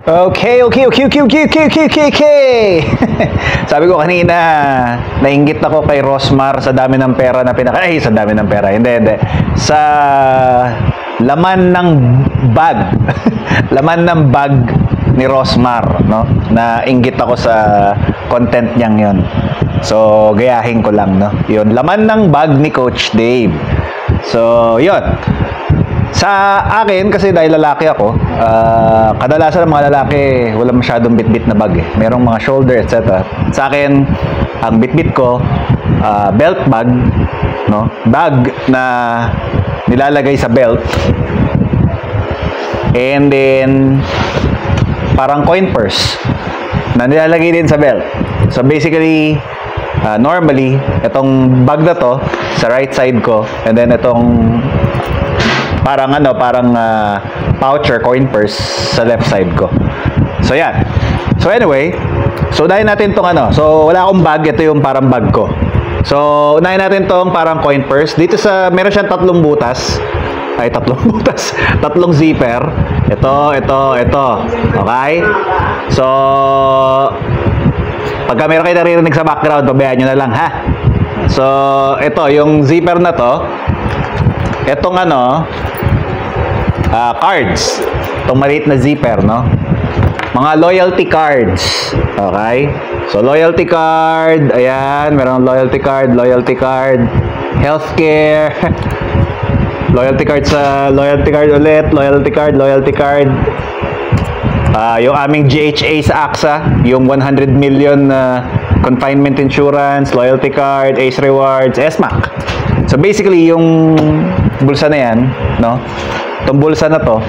Okay. Sabi ko kanina, nainggit ako kay Rosmar sa dami ng pera na sa dami ng pera. Hindi. Sa laman ng bag. Laman ng bag ni Rosmar, no? Nainggit ako sa content niyang 'yon. So, gayahin ko lang, no? 'Yon, laman ng bag ni Coach Dave. So, 'yon. Sa akin, kasi dahil lalaki ako, kadalasan ng mga lalaki, wala masyadong bitbit na bag eh. Merong mga shoulder, etc. Sa akin, ang bitbit ko, belt bag, no? Bag na nilalagay sa belt. And then, parang coin purse na nilalagay din sa belt. So basically, normally, itong bag na to, sa right side ko, and then itong parang pouch or coin purse sa left side ko. So yan. So anyway, so unahin natin tong so wala akong bag, ito yung parang bag ko. So unahin natin tong parang coin purse. Dito meron siyang tatlong butas. Tatlong zipper. Ito. Okay? So pagka meron kayo naririnig sa background, pabayaan nyo na lang, ha? So ito, yung zipper na to, etong cards. Itong maliit na zipper, no? Mga loyalty cards. Okay? So, loyalty card. Ayan. Meron loyalty card. Healthcare. Loyalty card ulit. Loyalty card. Yung aming GHA sa AXA. Yung 100 million confinement insurance. Loyalty card. Ace Rewards. SMAC. So, basically, yung bulsa na yan, no? Itong bulsa na to,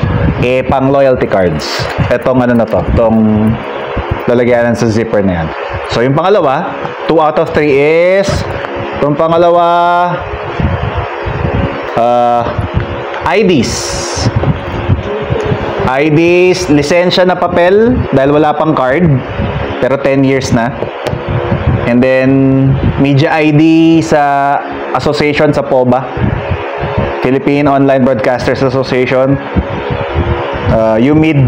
pang loyalty cards. Itong itong lalagyanan sa zipper na yan. So, yung pangalawa, 2 out of 3 is, itong pangalawa, IDs. Lisensya na papel, dahil wala pang card, pero 10 years na. And then, media ID sa association sa POBA, Philippine Online Broadcasters Association, UMID,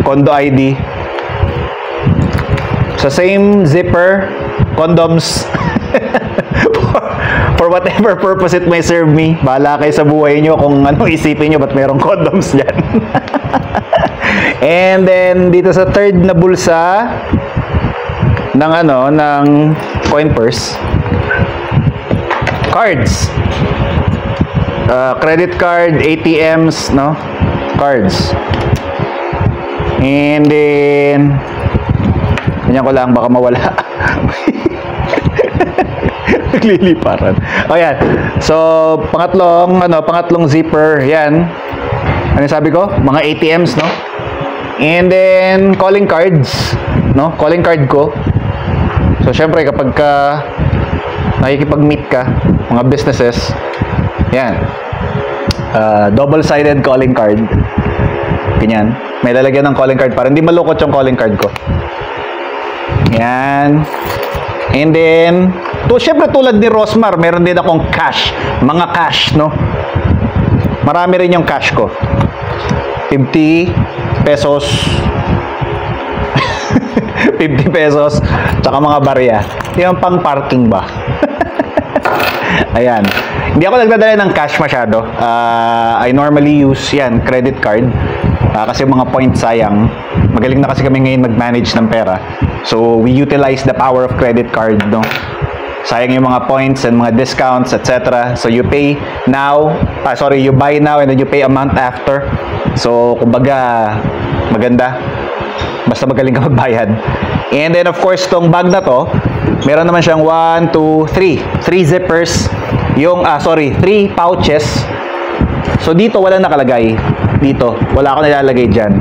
Condo ID. Sa same zipper, condoms. For whatever purpose it may serve me. Bahala kayo sa buhay nyo kung ano isipin nyo, ba't merong condoms dyan. And then, dito sa third na bulsa, ng coin purse, cards, credit card, ATMs, no? Cards. And then, ganyan ko lang, baka mawala. Nagliliparan. O yan. So, pangatlong zipper, yan. Ano sabi ko? Mga ATMs, no? And then, calling cards, no? Calling card ko. So, syempre, kapag nakikipag-meet ka, mga businesses, yan. Double-sided calling card. Ganyan. May lalagyan ng calling card para hindi malukot yung calling card ko. Yan. And then, syempre tulad ni Rosmar, meron din akong cash. Mga cash, no? Marami rin yung cash ko. 50 pesos. 50 pesos, tsaka mga barya. Yung pang parking ba? Ayan. Hindi ako nagdadala ng cash masyado. I normally use yan, credit card. Kasi mga points sayang. Magaling na kasi kami ngayon mag-manage ng pera. So, we utilize the power of credit card, no? Sayang yung mga points and mga discounts, etc. So, you pay now, you buy now and then you pay a month after. So, kumbaga, maganda. Basta magaling ka magbayad. And then, of course, tong bag na to, meron naman siyang 1, 2, 3. 3 zippers. 3 pouches. So, dito, wala nakalagay. Dito, wala ako nilalagay dyan.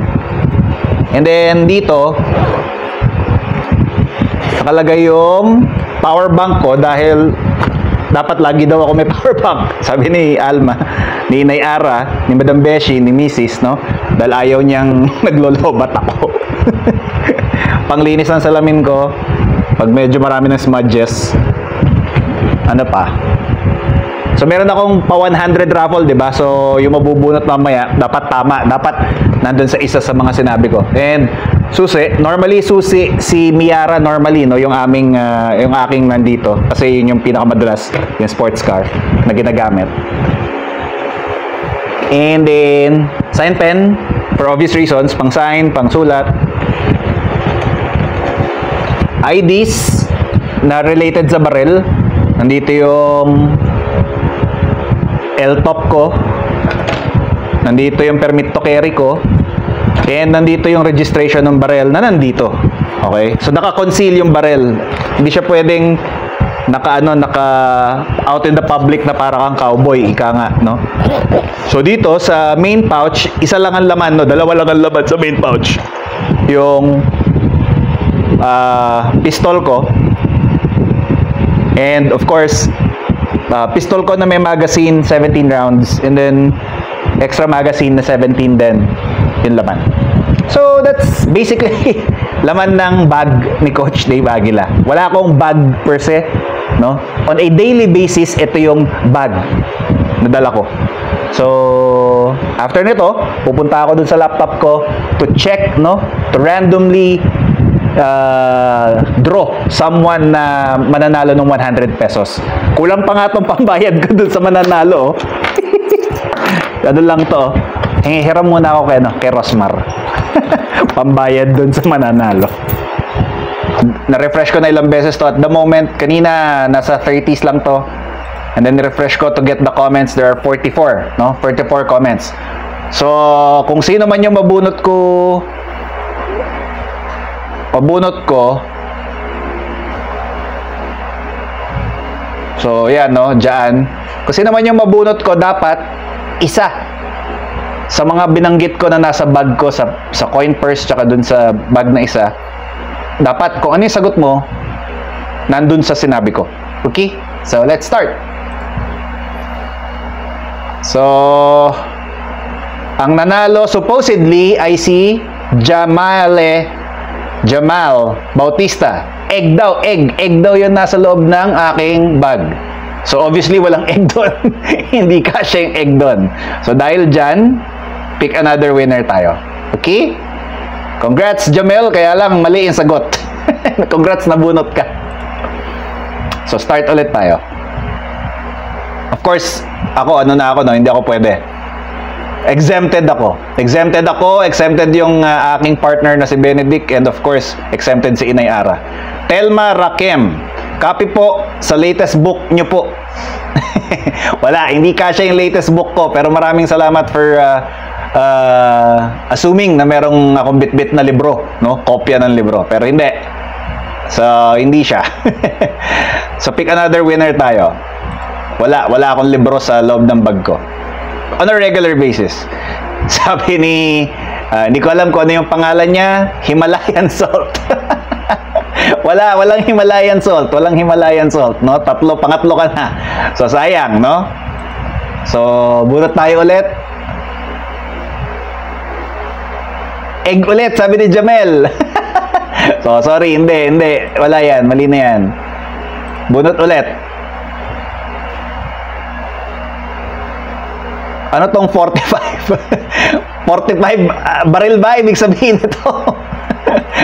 And then, dito, nakalagay yung power bank ko dahil dapat lagi daw ako may power bank. Sabi ni Alma, ni Inay Ara, ni Madam Beshi, ni Mrs., no? Dahil ayaw niyang naglolobat ako. Panglinis ng salamin ko, pag medyo marami ng smudges, ano pa? So meron akong pa 100 raffle, 'di ba? So yung mabubunot mamaya dapat tama, dapat nandun sa isa sa mga sinabi ko. And normally susi si Miara normally, no, yung aking nandito kasi yun yung pinakamadalas, yung sports car na ginagamit. And then sign pen for obvious reasons, pang sign, pang sulat. IDs na related sa barrel. Nandito yung L-top ko. Nandito yung permit to carry ko. And nandito yung registration ng barrel na nandito. Okay? So naka-conceal yung barrel. Hindi siya pwedeng naka out in the public na para kang cowboy, ika nga, no? So dito sa main pouch, isa lang ang laman, no? Dalawa lang ang laman sa main pouch. Yung pistol ko. And of course, pistol ko na may magazine 17 rounds, and then extra magazine na 17 din yung laman. So that's basically laman ng bag ni Coach Dave Aguila. Wala akong bag per se, no? On a daily basis, ito yung bag na dala ko. So after nito, pupunta ako dun sa laptop ko to check, no, to randomly draw someone na mananalo ng 100 pesos. Kulang pa nga itong pambayad ko dun sa mananalo, oh. Ano lang to, hiram muna ako kay Rosmar. Pambayad dun sa mananalo. Na-refresh ko na ilang beses to at the moment. Kanina nasa 30s lang to, and then refresh ko to get the comments. There are 44, no? 44 comments. So kung sino man yung mabunot ko, so yan, no, dyan. Kung sino man yung mabunot ko, dapat isa sa mga binanggit ko na nasa bag ko, sa coin purse, tsaka dun sa bag na isa, dapat kung ano yung sagot mo, nandun sa sinabi ko. Okay? So let's start. So ang nanalo supposedly ay si Jamal Bautista. Egg daw yun nasa loob ng aking bag. So obviously walang egg doon. Hindi kasya yung egg doon. So dahil dyan, pick another winner tayo. Okay? Congrats Jamel, kaya lang mali yung sagot. Congrats, nabunot ka. So start ulit tayo. Of course, ako no, hindi ako pwede. Exempted yung aking partner na si Benedict, and of course, exempted si Inay Ara. Telma Rakem, copy po sa latest book nyo po. Wala, hindi kasya yung latest book ko, pero maraming salamat for assuming na merong akong bit-bit na libro, no? Kopya ng libro, pero hindi. So, hindi siya. So, pick another winner tayo. Wala akong libro sa loob ng bag ko. On a regular basis. Sabi ni, hindi ko alam kung ano yung pangalan niya, Himalayan Salt. Walang Himalayan Salt, no? Pangatlo ka na. So sayang, no? So bunot tayo ulit. Egg ulit, sabi ni Jamel. So sorry, hindi, wala yan, mali na yan. Bunot ulit. Ano tong 45? 45 baril ba ibig sabihin nito?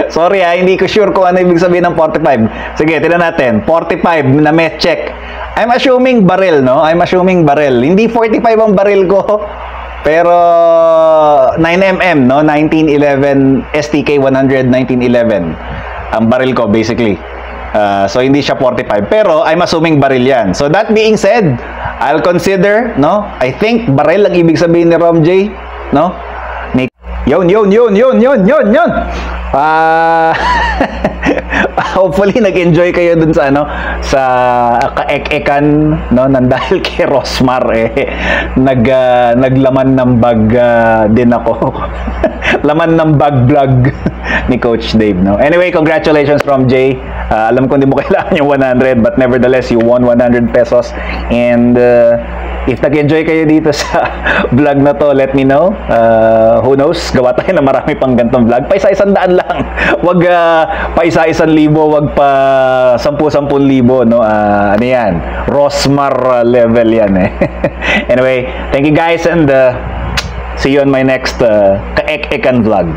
Sorry hindi ko sure kung ano ibig sabihin ng 45. Sige, tingnan natin. 45 na may check. I'm assuming baril, no? Hindi 45 ang baril ko. Pero 9mm, no? 1911 STK 100 1911 ang baril ko basically. So hindi siya 45, pero I'm assuming baril yan. So that being said, I'll consider, no? I think baril ang ibig sabihin ni Rom J, no? Yun. Hopefully nag-enjoy kayo dun sa sa kaek-ekan, no, nang dahil kay Rosmar naglaman ng bag din ako. Laman ng bag vlog ni Coach Dave, no. Anyway, congratulations Rom J. Alam ko hindi mo kailangan yung 100, but nevertheless you won 100 pesos, and If nag-enjoy kayo dito sa vlog na to, let me know. Who knows, gawa tayo na marami pang gantong vlog. Pa isa-isang daan lang. Wag pa isa-isang libo, wag pa 10,000 libo, no? Ano yan? Rosmar level yan eh. Anyway, thank you guys, and see you on my next ka-ek-ekan vlog.